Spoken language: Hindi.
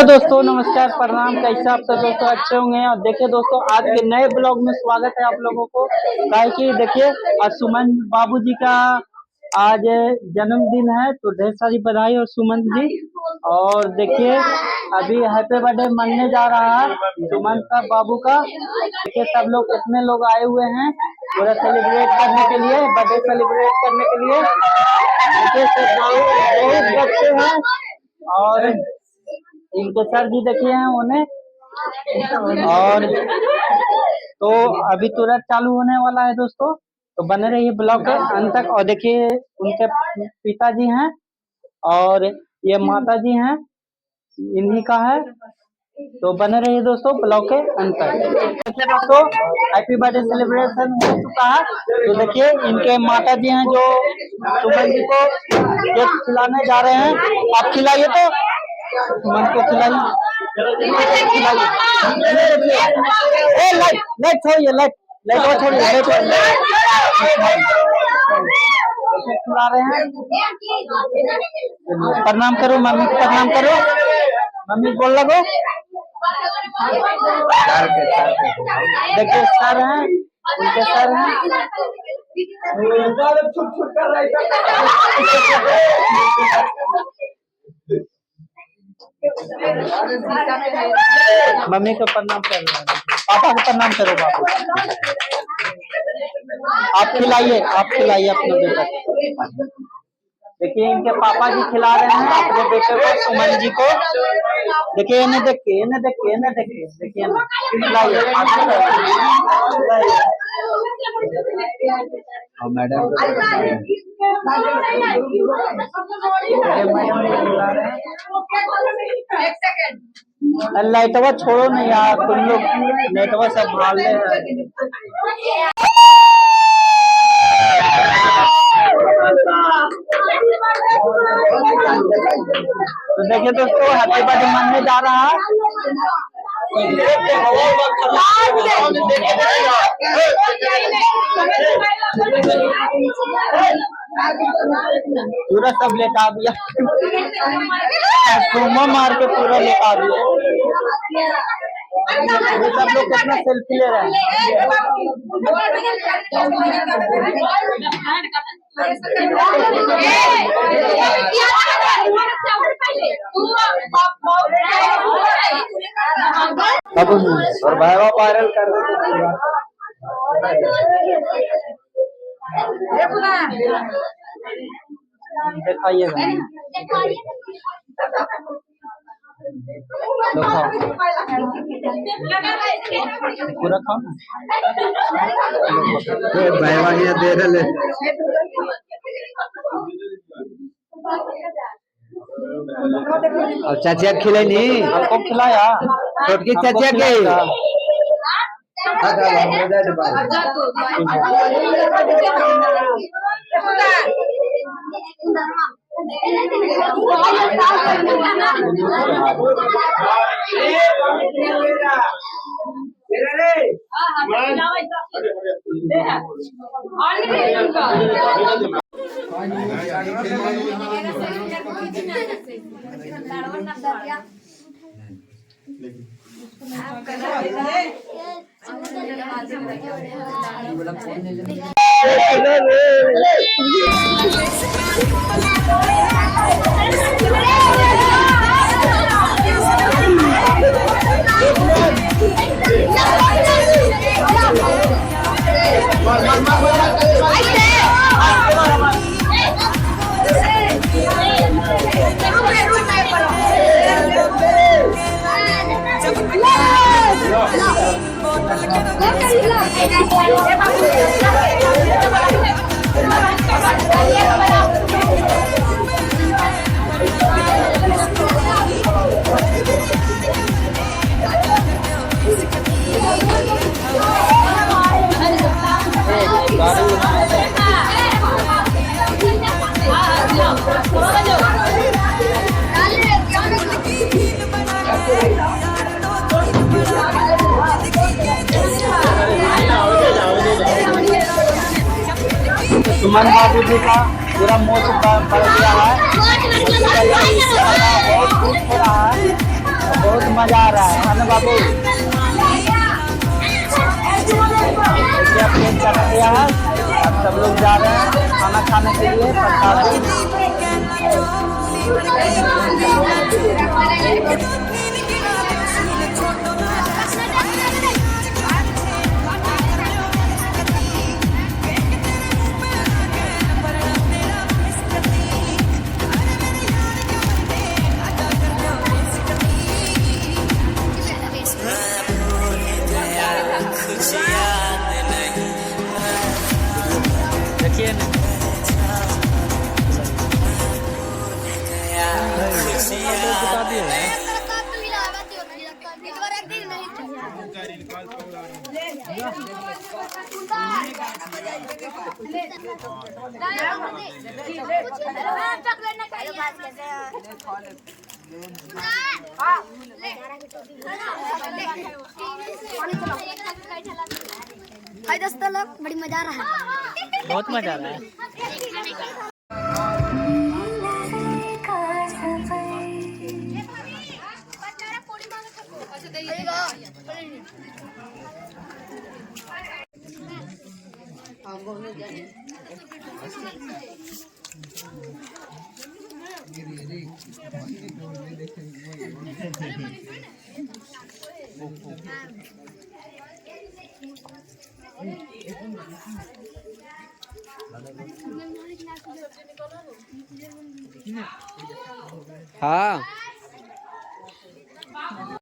हेलो दोस्तों, नमस्कार, प्रणाम। कैसे आप सब दोस्तों अच्छे होंगे। और देखिए दोस्तों, आज के नए ब्लॉग में स्वागत है आप लोगों को। काहे कि देखिए आज सुमन बाबूजी का आज जन्मदिन है, तो ढेर सारी बधाई और सुमन जी। और देखिए अभी हैप्पी बर्थडे मनने जा रहा है सुमन का बाबू का। देखिए सब लोग कितने लोग आए हुए हैं पूरा सेलिब्रेट करने के लिए, बर्थडे सेलिब्रेट करने के लिए। देखिए सब बहुत बच्चे हैं और इनके सर जी देखिए हैं उन्हें। और तो अभी तुरंत चालू होने वाला है दोस्तों, तो बने रहिए ब्लॉग के अंत तक। और देखिए उनके पिताजी हैं और ये माता जी हैं, इन्हीं का है, तो बने रहिए दोस्तों ब्लॉग के अंत तक। देखिए दोस्तों हैप्पी बर्थडे सेलिब्रेशन हो चुका है, तो देखिए इनके माता जी हैं जो सुमन जी को केक खिलाने जा रहे हैं। आप खिलाइए तो मन को खिलाइए। लाइट छोड़िए, लाइट वो छोड़िए, खिला रहे हैं। प्रणाम करो मम्मी को, प्रणाम करो मम्मी, बोल लगो। देखिए सर हैं, उनके सर हैं। मम्मी को प्रणाम कर रहे हैं, पापा को प्रणाम करो। बापू आप खिलाइए अपने बेटे को। देखिए इनके पापा जी खिला रहे हैं अपने बेटे को, सुमन जी को। देखिए इन्हें देखिए, देखिए ना, खिलाइए मैडम। लाइटवा छोड़ो नहीं यार, तुम लोग लाइटवा सब भाल ले हैं। तो देखिए दोस्तों हैप्पी बर्थडे मनने जा रहा है। पूरा सब लेटा दिया, मार के पूरा लेटा दिया। ये सब लोग कितना सेल्फी ले रहे हैं। और भाईवा वायरल कर देते। दिखाइएगा पूरा खाओ भाईवा ये दे रहे। और चाचिया खिलाई नहीं, आपको खिलाया छोटकी चाचिया के। सुमन बाबू जी का पूरा मोच बढ़ गया है, बहुत खुश हो रहा है। बहुत मजा आ रहा है ना बाबू। देखिए अब केक कट गया है, अब सब लोग जा रहे हैं खाना खाने के लिए प्रसादी। देखिए बता दिए बड़ी मजा आ रहा है, बहुत मजा आ रहा है। हाँ